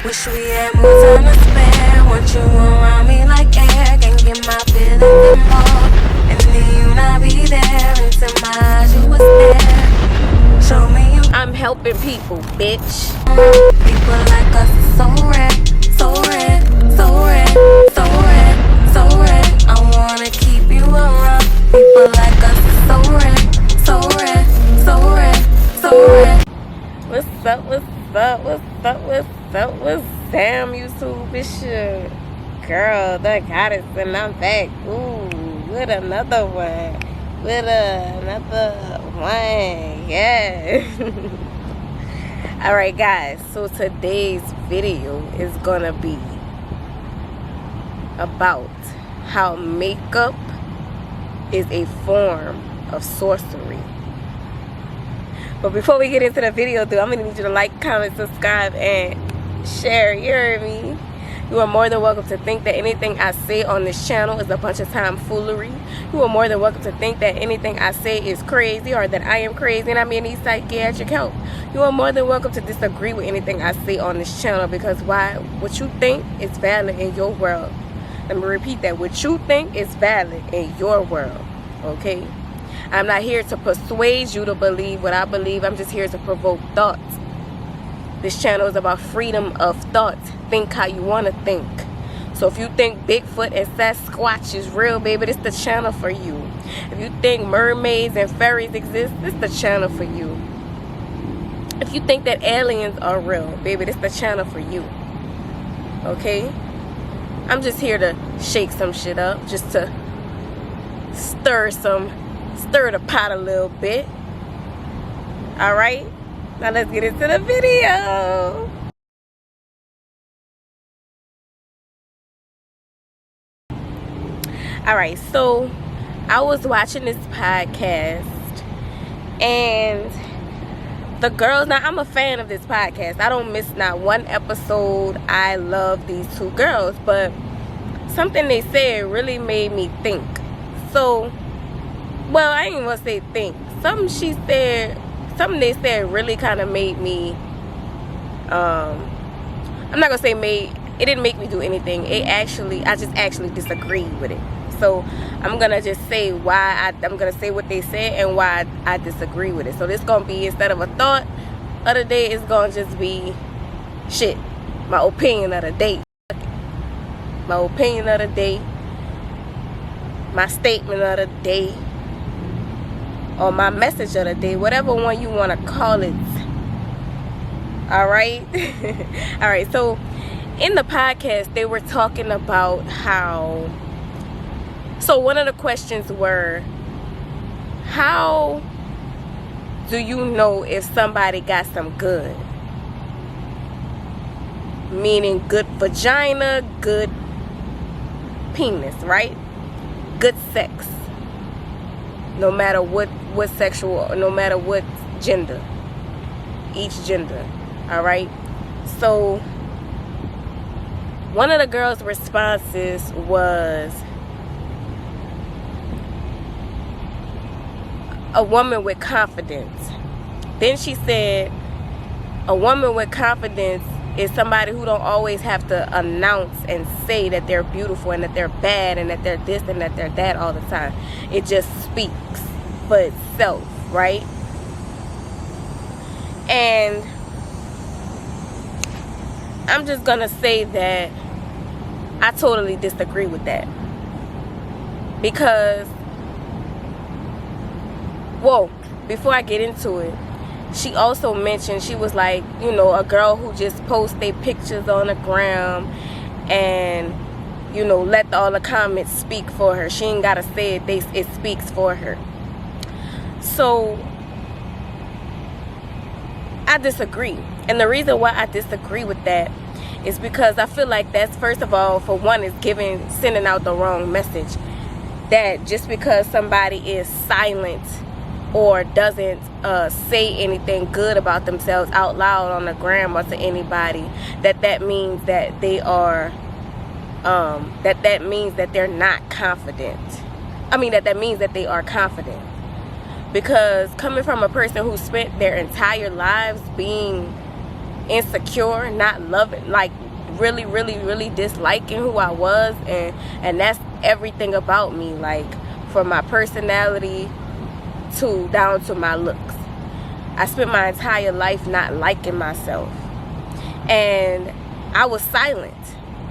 Wish we had more time to spare. Want you around me like air. Can't get my feelings involved. And then you not be there. Into my eyes you was there. Show me you. I'm helping people, bitch. People like us is so rare. So rare. So rare. So rare. So rare. I wanna keep you around. People like us is so rare. So rare. So rare. So rare. What's up, what's up, what's up, what's up, what's Sam YouTube? It's your girl, the goddess, and I'm back, with another one, yeah. Alright guys, so today's video is gonna be about how makeup is a form of sorcery. But before we get into the video, I'm going to need you to like, comment, subscribe, and share. You heard me? You are more than welcome to think that anything I say on this channel is a bunch of tomfoolery. You are more than welcome to think that anything I say is crazy or that I am crazy and I'm in need psychiatric help. You are more than welcome to disagree with anything I say on this channel because what you think is valid in your world. Let me repeat that. What you think is valid in your world. Okay? I'm not here to persuade you to believe what I believe. I'm just here to provoke thoughts. This channel is about freedom of thought. Think how you want to think. So if you think Bigfoot and Sasquatch is real, baby, this is the channel for you. If you think mermaids and fairies exist, this is the channel for you. If you think that aliens are real, baby, this is the channel for you. Okay? I'm just here to shake some shit up. Just to stir the pot a little bit. Alright, now let's get into the video. Alright, so I was watching this podcast and the girls, now I'm a fan of this podcast. I don't miss not one episode. I love these two girls, but something they said really made me think. So well, I ain't even gonna say think. Something they said really kind of made me, I'm not gonna say it didn't make me do anything. I just actually disagreed with it. So I'm gonna just say I'm gonna say what they said and why I disagree with it. So this gonna be, instead of a thought of the day, it's gonna just be shit. My opinion of the day. My opinion of the day. My statement of the day. Or my message of the day, whatever one you want to call it. Alright? Alright, so in the podcast they were talking about how, so one of the questions were, how do you know if somebody got some good? Meaning good vagina, good penis, right? Good sex. No matter what sexual, no matter what gender, each gender. All right. So one of the girls' responses was a woman with confidence. Then she said a woman with confidence is somebody who don't always have to announce and say that they're beautiful and that they're bad and that they're this and that they're that all the time. It just speaks for itself, right? And I'm just gonna say that I totally disagree with that. Because, whoa, before I get into it, she also mentioned, she was like, you know, a girl who just posts their pictures on the gram and, you know, let all the comments speak for her. She ain't gotta say it, it speaks for her. So I disagree. And the reason why I disagree with that is because I feel like that's, first of all, for one, is sending out the wrong message. That just because somebody is silent or doesn't say anything good about themselves out loud on the gram or to anybody, that means that they are that means that they're not confident. I mean, that means that they are confident. Because coming from a person who spent their entire lives being insecure, not loving, like really, really, really disliking who I was, and that's everything about me, like from my personality to down to my looks. I spent my entire life not liking myself, and I was silent,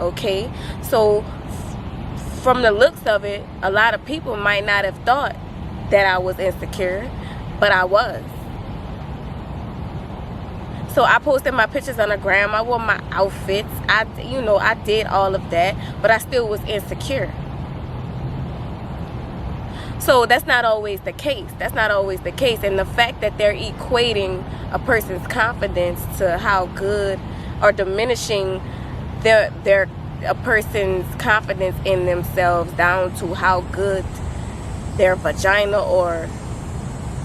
okay? So from the looks of it, a lot of people might not have thought that I was insecure, but I was. So I posted my pictures on the gram, I wore my outfits, I did all of that, but I still was insecure. So that's not always the case. That's not always the case. And the fact that they're equating a person's confidence to how good, or diminishing a person's confidence in themselves down to how good their vagina or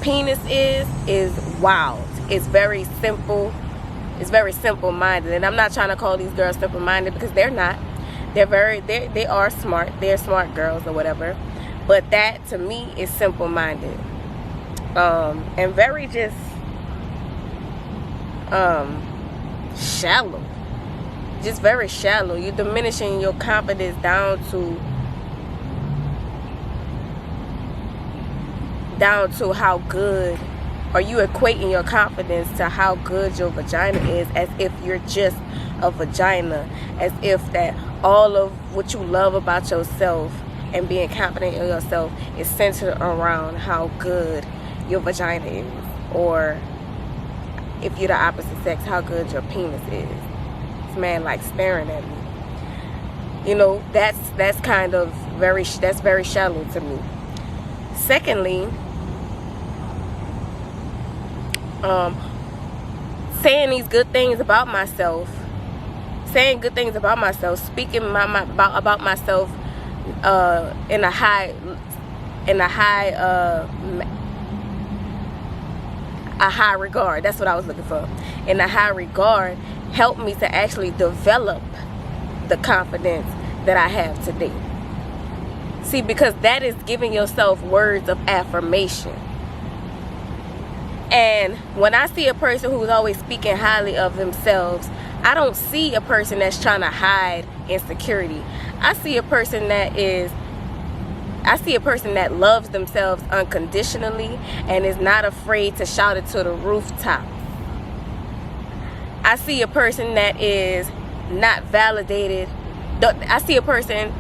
penis is wild. It's very simple. It's very simple-minded. And I'm not trying to call these girls simple-minded, because they're not. They are smart. They're smart girls or whatever. But that, to me, is simple-minded. And very just shallow. Just very shallow. You're diminishing your confidence down to how good, or you equating your confidence to how good your vagina is, as if you're just a vagina, as if that all of what you love about yourself and being confident in yourself is centered around how good your vagina is, or if you're the opposite sex, how good your penis is. This man like staring at me. You know, that's kind of very shallow to me. Secondly, saying these good things about myself, speaking about myself in a high regard. That's what I was looking for. In a high regard, helped me to actually develop the confidence that I have today. See, because that is giving yourself words of affirmation. And when I see a person who's always speaking highly of themselves, I don't see a person that's trying to hide insecurity. I see a person that loves themselves unconditionally and is not afraid to shout it to the rooftop. I see a person that is not validated. I see a person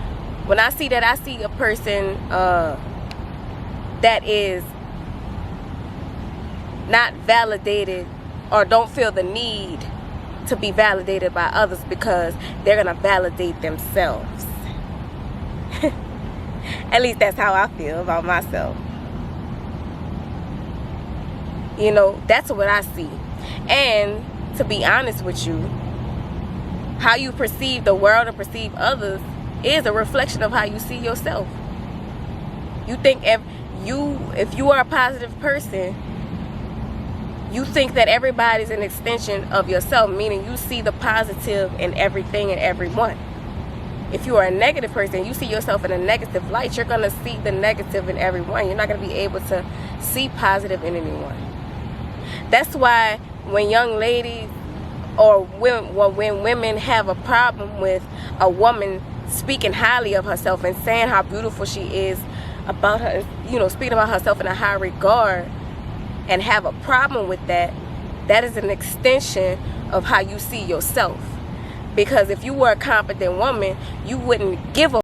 that is not validated, or don't feel the need to be validated by others, because they're going to validate themselves. At least that's how I feel about myself. You know, that's what I see. And to be honest with you, how you perceive the world and perceive others is a reflection of how you see yourself. You think if you are a positive person, you think that everybody's an extension of yourself, meaning you see the positive in everything and everyone. If you are a negative person, you see yourself in a negative light, you're going to see the negative in everyone. You're not going to be able to see positive in anyone. That's why when young ladies, or when women have a problem with a woman speaking highly of herself and saying how beautiful she is about her, speaking about herself in a high regard, and have a problem with that, that is an extension of how you see yourself. Because if you were a confident woman, you wouldn't give a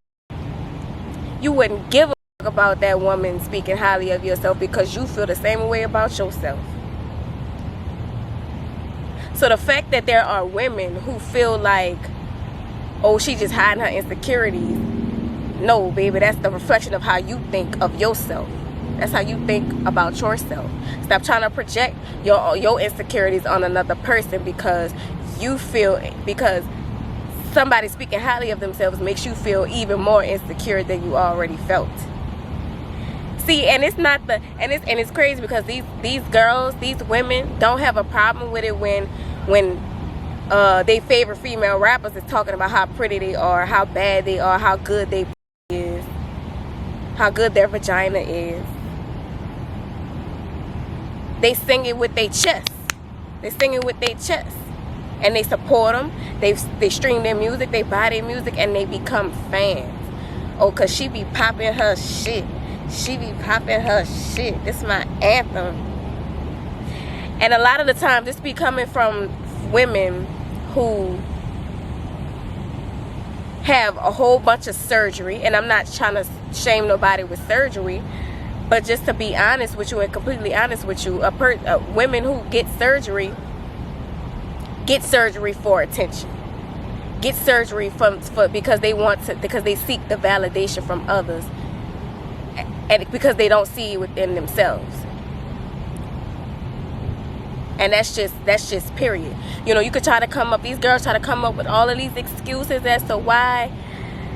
about that woman speaking highly of yourself, because you feel the same way about yourself. So the fact that there are women who feel like, oh, she just hiding her insecurities, no, baby, that's the reflection of how you think of yourself. That's how you think about yourself. Stop trying to project your insecurities on another person, because somebody speaking highly of themselves makes you feel even more insecure than you already felt. See, and it's crazy, because these girls, these women don't have a problem with it when they favorite female rappers is talking about how pretty they are, how bad they are, how good they is, how good their vagina is. They sing it with their chest. They sing it with their chest. and they support them. They stream their music, they buy their music, and they become fans. Oh, cause she be popping her shit. She be popping her shit. This is my anthem. And a lot of the time, this be coming from women who have a whole bunch of surgery. And I'm not trying to shame nobody with surgery, but just to be honest with you and completely honest with you, women who get surgery for attention. Get surgery because they seek the validation from others, and because they don't see it within themselves. And that's just period. You know, you could these girls try to come up with all of these excuses as to why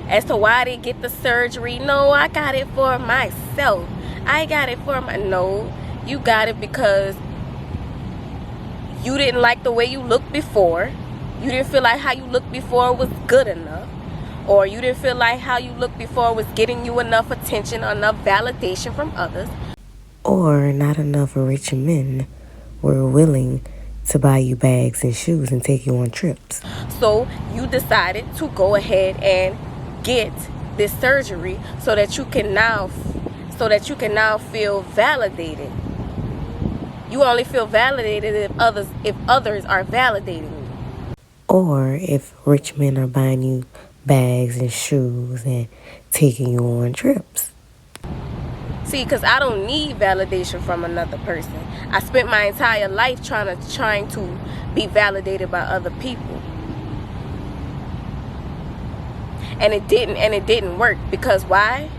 they get the surgery. No, I got it for myself. I got it for no, you got it because you didn't like the way you looked before. You didn't feel like how you looked before was good enough. Or you didn't feel like how you looked before was getting you enough attention, enough validation from others. Or not enough rich men were willing to buy you bags and shoes and take you on trips. So you decided to go ahead and get this surgery so that you can now feel validated. You only feel validated if others are validating you. Or if rich men are buying you bags and shoes and taking you on trips. See, because I don't need validation from another person. I spent my entire life trying to be validated by other people. And it didn't work. Because why?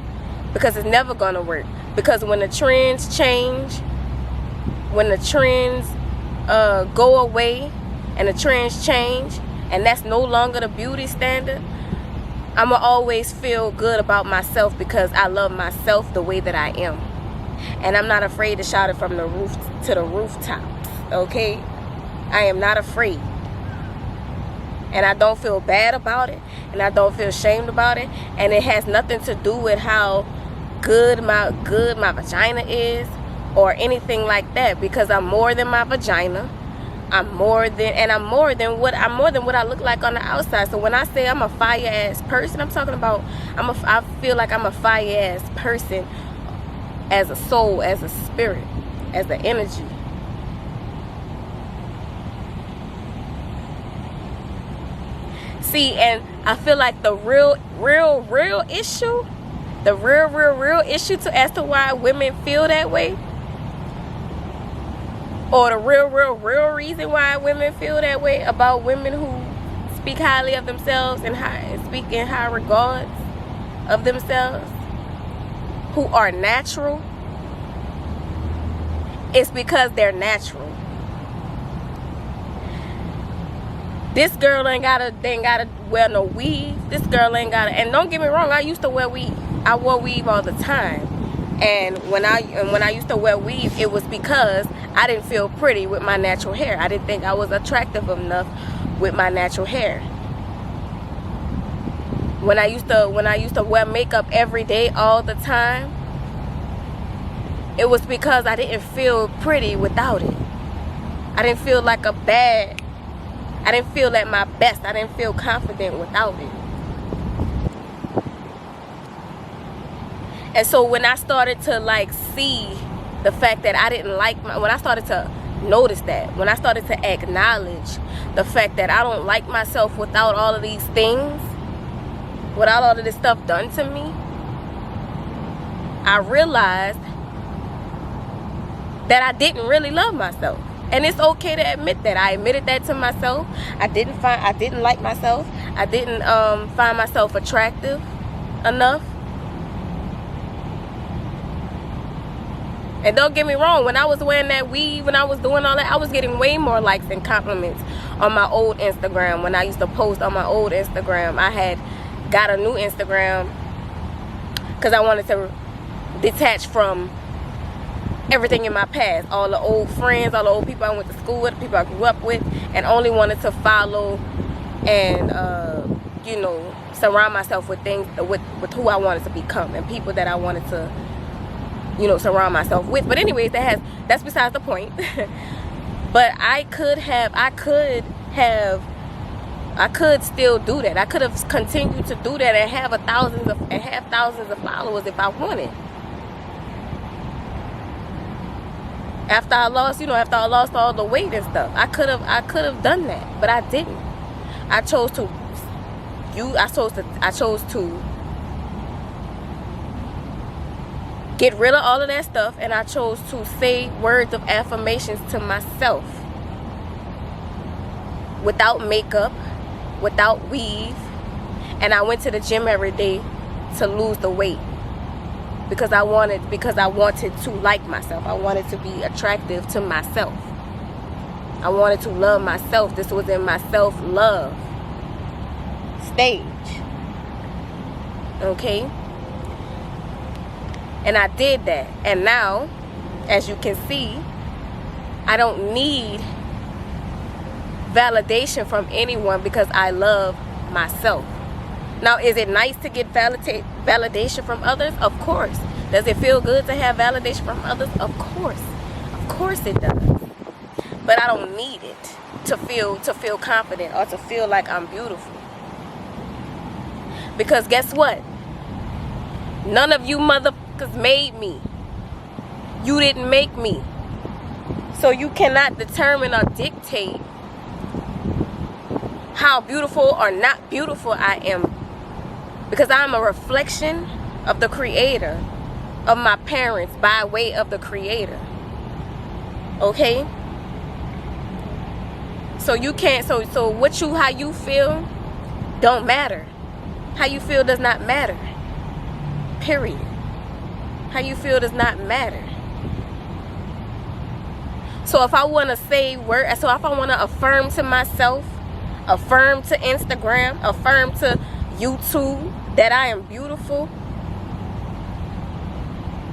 Because it's never gonna work. Because when the trends change, when the trends go away and the trends change, and that's no longer the beauty standard, I'ma always feel good about myself because I love myself the way that I am. And I'm not afraid to shout it from the roof to the rooftops, okay? I am not afraid. And I don't feel bad about it, and I don't feel ashamed about it, and it has nothing to do with how good my vagina is or anything like that, because I'm more than my vagina. I'm more than what I look like on the outside. So when I say I'm a fire ass person, I'm talking about I feel like I'm a fire ass person as a soul, as a spirit, as an energy. See, and I feel like the real issue, the real issue as to why women feel that way, or the real reason why women feel that way about women who speak highly of themselves and speak in high regards of themselves, who are natural, it's because they're natural. This girl ain't gotta wear no weave. This girl ain't gotta, and don't get me wrong, I used to wear weave. I wore weave all the time. And when I used to wear weave, it was because I didn't feel pretty with my natural hair. I didn't think I was attractive enough with my natural hair. When I used to wear makeup every day all the time, it was because I didn't feel pretty without it. I didn't feel like I didn't feel at my best. I didn't feel confident without it. And so when I started to see the fact that I didn't like when I started to notice that, when I started to acknowledge the fact that I don't like myself without all of these things, without all of this stuff done to me, I realized that I didn't really love myself. And it's okay to admit that. I admitted that to myself. I didn't like myself. I didn't find myself attractive enough. And don't get me wrong, when I was wearing that weave, when I was doing all that, I was getting way more likes and compliments on my old Instagram. When I used to post on my old Instagram, I had got a new Instagram because I wanted to detach from everything in my past, all the old friends, all the old people I went to school with, people I grew up with, and only wanted to follow and surround myself with things with who I wanted to become and people that I wanted to surround myself with. But anyways, that's besides the point. But I could have still do that. I could have continued to do that and have thousands of followers if I wanted. After I lost all the weight and stuff, I could have done that, but I didn't. I chose to get rid of all of that stuff, and I chose to say words of affirmations to myself without makeup, without weave, and I went to the gym every day to lose the weight because I wanted to like myself. I wanted to be attractive to myself. I wanted to love myself. This was in my self-love stage. Okay? And I did that. And now, as you can see, I don't need validation from anyone because I love myself. Now, is it nice to get validation from others? Of course. Does it feel good to have validation from others? Of course. Of course it does. But I don't need it to feel confident or to feel like I'm beautiful. Because guess what? None of you motherfuckers made me. You didn't make me. So you cannot determine or dictate how beautiful or not beautiful I am. Because I'm a reflection of the Creator, of my parents by way of the Creator. Okay? So you can't, so how you feel don't matter. How you feel does not matter. Period. How you feel does not matter. So if I want to if I want to affirm to myself, affirm to Instagram, affirm to YouTube that I am beautiful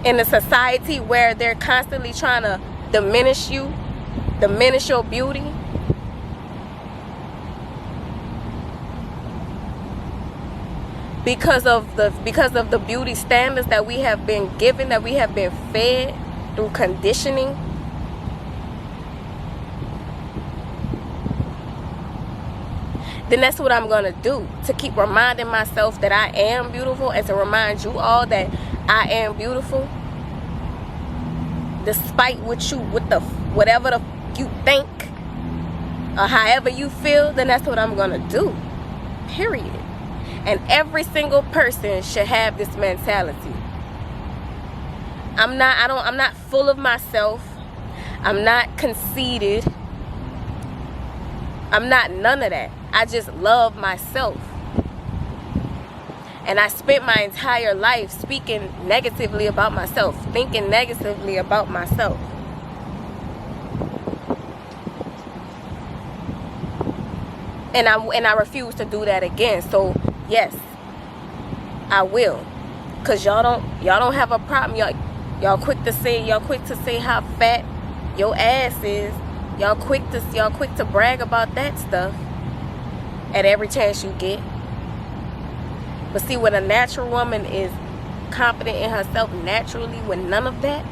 in a society where they're constantly trying to diminish your beauty, because of the beauty standards that we have been given, that we have been fed through conditioning. Then that's what I'm going to do, to keep reminding myself that I am beautiful, and to remind you all that I am beautiful. Despite whatever you think or however you feel, then that's what I'm going to do. Period. And every single person should have this mentality. I'm not full of myself. I'm not conceited. I'm not none of that. I just love myself. And I spent my entire life speaking negatively about myself, thinking negatively about myself. And I refuse to do that again. So yes, I will. Cause y'all don't have a problem. Y'all quick to say how fat your ass is. Y'all quick to brag about that stuff at every chance you get. But see, when a natural woman is confident in herself naturally, with none of that,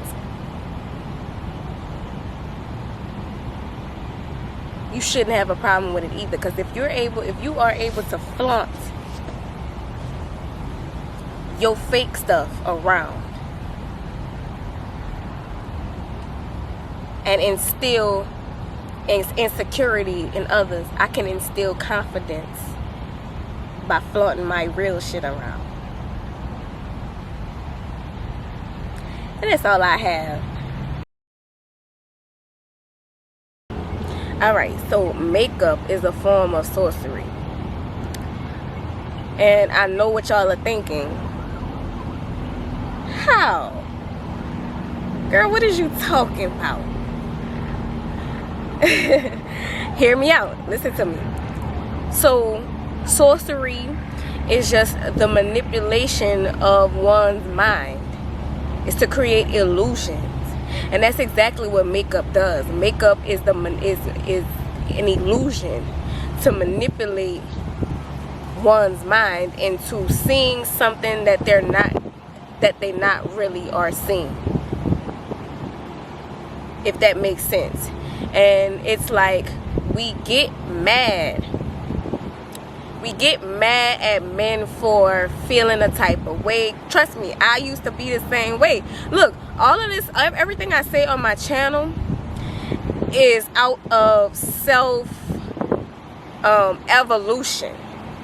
you shouldn't have a problem with it either. Because if you are able to flaunt your fake stuff around and instill insecurity in others, I can instill confidence by flaunting my real shit around. And that's all I have. Alright, so makeup is a form of sorcery. And I know what y'all are thinking. How? Girl, what is you talking about? Hear me out. Listen to me. So, sorcery is just the manipulation of one's mind. It's to create illusions. And that's exactly what makeup does. Makeup is an illusion to manipulate one's mind into seeing something that they not really are seeing. If that makes sense. And it's like we get mad. We get mad at men for feeling a type of way. Trust me, I used to be the same way. Look, all of this, everything I say on my channel is out of self evolution.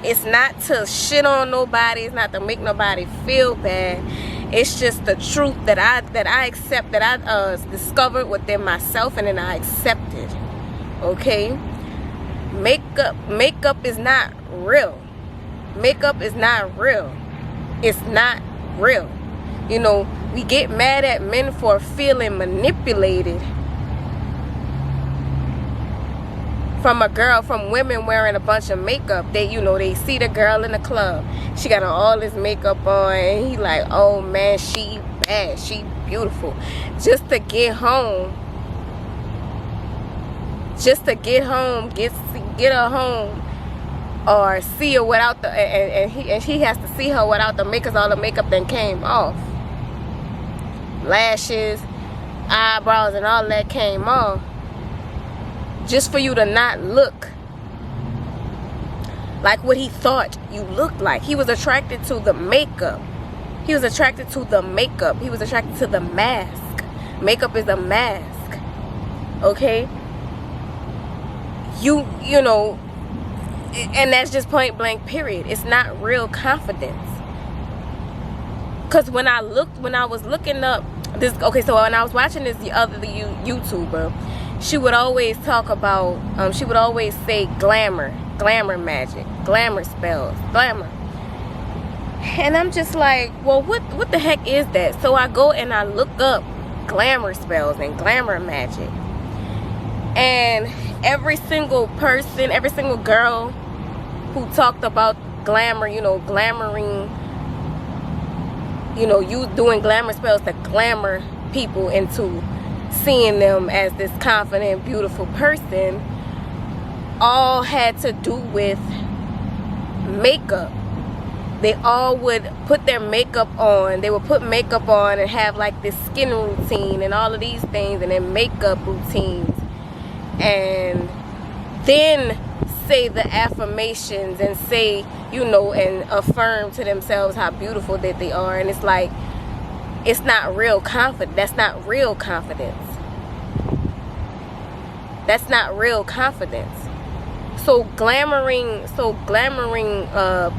It's not to shit on nobody. It's not to make nobody feel bad. It's just the truth that I accept, that I discovered within myself, and then I accepted. Okay, makeup is not real. Makeup is not real. It's not real. You know, we get mad at men for feeling manipulated from women wearing a bunch of makeup. They see the girl in the club, she got all this makeup on, and he like, oh man, she bad, she beautiful. Just to get home, get her home, or see her without the, and he has to see her without the makeup, all the makeup then came off. Lashes, eyebrows, and all that came off. Just for you to not look like what he thought you looked like. He was attracted to the makeup. He was attracted to the makeup. He was attracted to the mask. Makeup is a mask. Okay? You know, and that's just point blank period. It's not real confidence. Because when I was looking up this, okay, so when I was watching this other YouTuber, she would always talk about, she would always say glamour magic, glamour spells, glamour. And I'm just like, well, what the heck is that? So I go and I look up glamour spells and glamour magic. And every single person, every single girl who talked about glamour, glamoring, you doing glamour spells to glamour people into seeing them as this confident, beautiful person, all had to do with makeup. They all would put their makeup on. They would put makeup on and have like this skin routine and all of these things, and then makeup routines, and then say the affirmations and say, and affirm to themselves how beautiful that they are. And it's like, it's not real confidence. That's not real confidence. That's not real confidence. So glamoring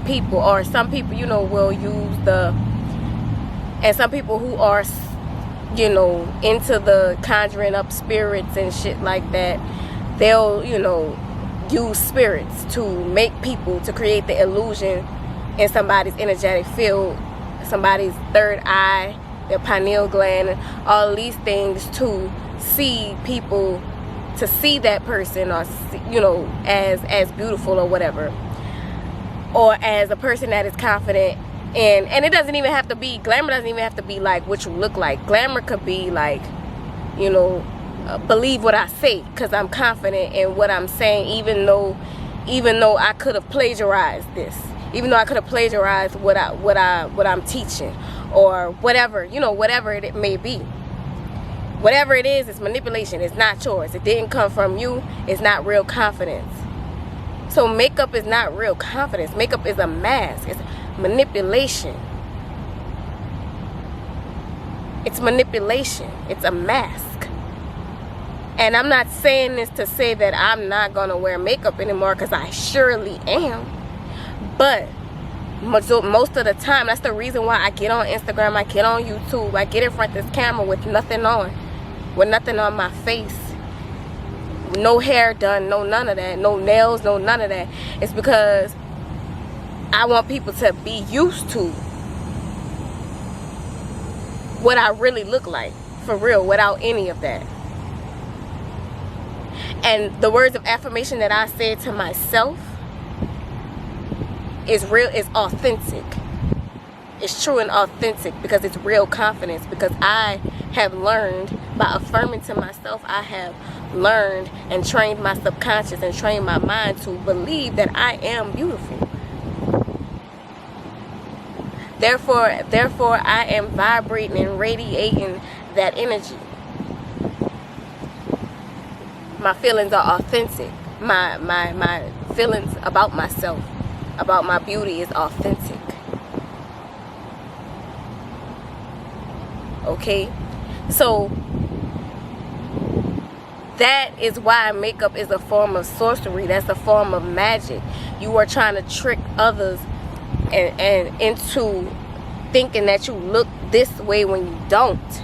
people, or some people, will use and some people who are, into the conjuring up spirits and shit like that, they'll, use spirits to make people, to create the illusion in somebody's energetic field, somebody's third eye, their pineal gland, and all these things, to see people, to see that person, or as beautiful or whatever, or as a person that is confident. And it doesn't even have to be, glamour doesn't even have to be like what you look like. Glamour could be like, believe what I say, because I'm confident in what I'm saying, even though I could have plagiarized this, even though I could have plagiarized what I'm teaching, or whatever, whatever it may be. Whatever it is, it's manipulation. It's not yours. It didn't come from you. It's not real confidence. So makeup is not real confidence. Makeup is a mask. It's manipulation. It's manipulation. It's a mask. And I'm not saying this to say that I'm not going to wear makeup anymore, because I surely am. But most of the time, that's the reason why I get on Instagram, I get on YouTube, I get in front of this camera with nothing on. With nothing on my face. No hair done, no none of that. No nails, no none of that. It's because I want people to be used to what I really look like. For real, without any of that. And the words of affirmation that I said to myself is real, is authentic. It's true and authentic, because it's real confidence. Because I have learned, by affirming to myself, I have learned and trained my subconscious and trained my mind to believe that I am beautiful. Therefore, I am vibrating and radiating that energy. My feelings are authentic. my feelings about myself, about my beauty is authentic. Okay? So that is why makeup is a form of sorcery. That's a form of magic. You are trying to trick others and into thinking that you look this way when you don't.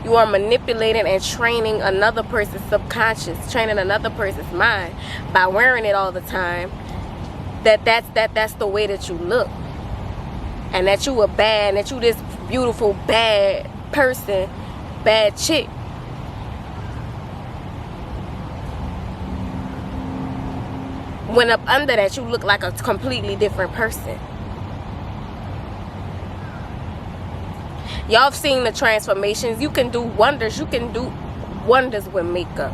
You are manipulating and training another person's subconscious, training another person's mind by wearing it all the time. That's the way that you look, and that you that you this beautiful bad person, bad chick. When up under that, you look like a completely different person. Y'all have seen the transformations. You can do wonders. You can do wonders with makeup.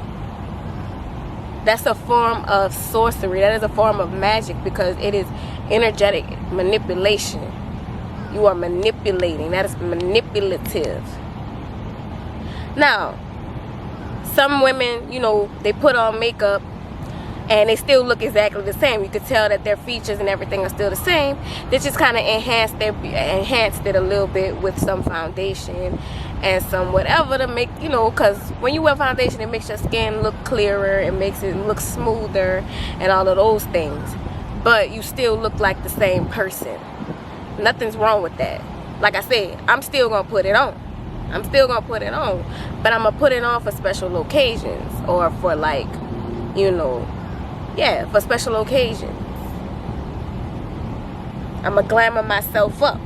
That's a form of sorcery. That is a form of magic, because it is energetic manipulation. You are manipulating. That is manipulative. Now, some women, you know, they put on makeup and they still look exactly the same. You could tell that their features and everything are still the same. They just kind of enhanced it a little bit with some foundation and some whatever to make, you know, because when you wear foundation, it makes your skin look clearer, it makes it look smoother and all of those things. But you still look like the same person. Nothing's wrong with that. Like I said, I'm still gonna put it on. I'm still gonna put it on, but I'm gonna put it on for special occasions, or for, like, you know, yeah, for special occasions. I'm gonna glamour myself up.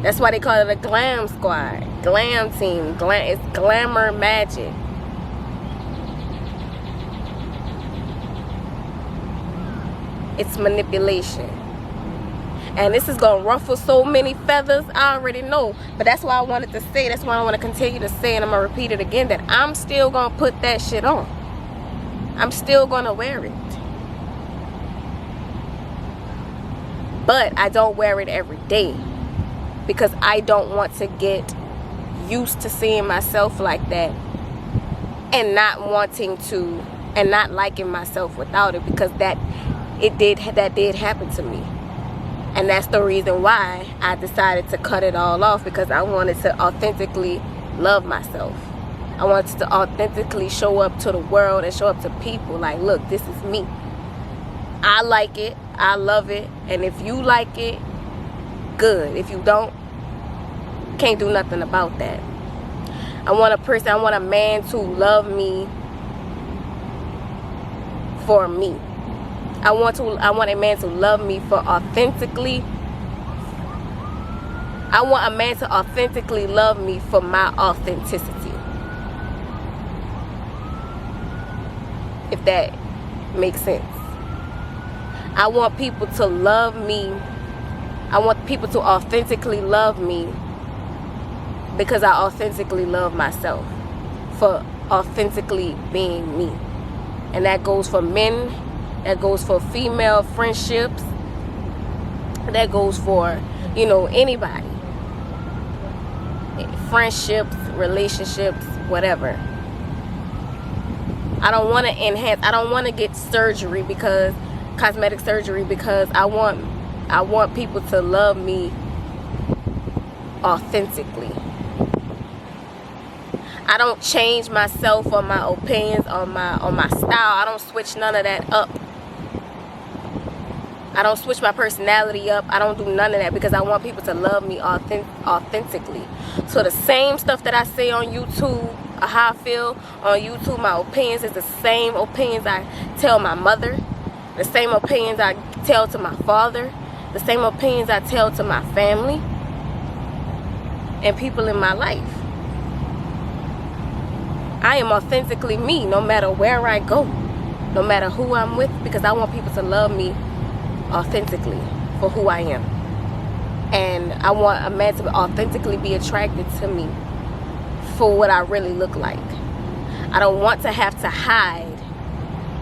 That's why they call it a glam squad, glam team. It's glamour magic. It's manipulation. And this is going to ruffle so many feathers, I already know. But that's why I wanted to say, that's why I want to continue to say, and I'm going to repeat it again, that I'm still going to put that shit on. I'm still going to wear it. But I don't wear it every day, because I don't want to get used to seeing myself like that and not wanting to, and not liking myself without it, because that did happen to me. And that's the reason why I decided to cut it all off, because I wanted to authentically love myself. I wanted to authentically show up to the world and show up to people like, look, this is me. I like it. I love it. And if you like it, good. If you don't, can't do nothing about that. I want a man to love me for me. I want a man to love me for authentically. I want a man to authentically love me for my authenticity. If that makes sense. I want people to love me. I want people to authentically love me because I authentically love myself, for authentically being me. And that goes for men. That goes for female friendships. That goes for, you know, anybody. Friendships, relationships, whatever. I don't want to enhance. I don't want to get surgery, because cosmetic surgery, because I want people to love me authentically. I don't change myself or my opinions or my style. I don't switch none of that up. I don't switch my personality up. I don't do none of that, because I want people to love me authentically. So the same stuff that I say on YouTube, how I feel on YouTube, my opinions is the same opinions I tell my mother, the same opinions I tell to my father, the same opinions I tell to my family and people in my life. I am authentically me, no matter where I go, no matter who I'm with, because I want people to love me authentically for who I am. And I want a man to authentically be attracted to me for what I really look like. I don't want to have to hide.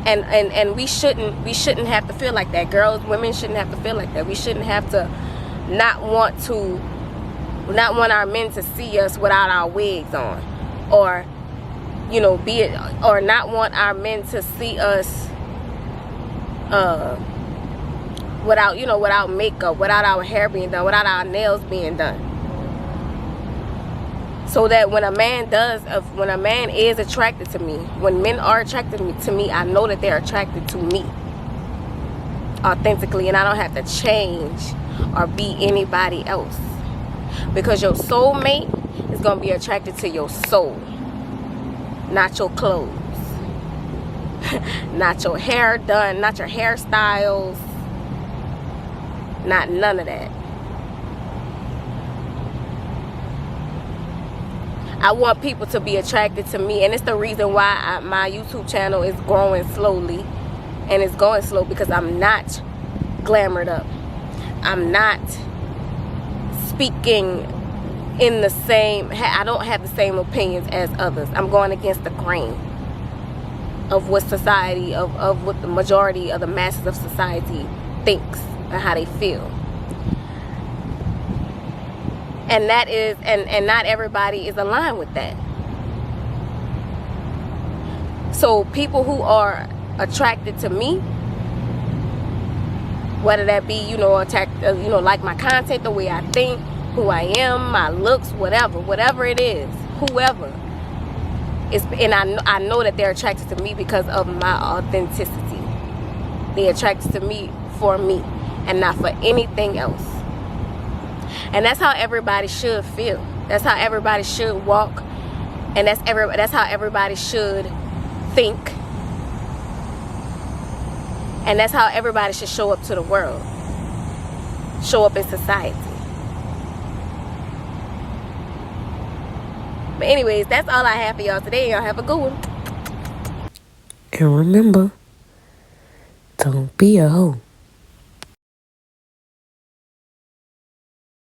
And we shouldn't have to feel like that. Girls, women shouldn't have to feel like that. We shouldn't have to not want our men to see us without our wigs on, or, you know, or not want our men to see us without makeup, without our hair being done, without our nails being done. So that when a man is attracted to me, when men are attracted to me, I know that they're attracted to me authentically, and I don't have to change or be anybody else. Because your soulmate is going to be attracted to your soul, not your clothes, not your hair done, not your hairstyles, not none of that. I want people to be attracted to me, and it's the reason why my YouTube channel is growing slowly, and it's going slow, because I'm not glamored up. I'm not speaking in the same, I don't have the same opinions as others. I'm going against the grain of what society, of what the majority of the masses of society thinks and how they feel. And that is, and not everybody is aligned with that. So people who are attracted to me, whether that be, like my content, the way I think, who I am, my looks, whatever it is, whoever is, and I know that they're attracted to me because of my authenticity. They're attracted to me for me and not for anything else. And that's how everybody should feel. That's how everybody should walk, and that's how everybody should think, and that's how everybody should show up to the world, show up in society. But anyways, that's all I have for y'all today. Y'all have a good one. And remember, don't be a hoe.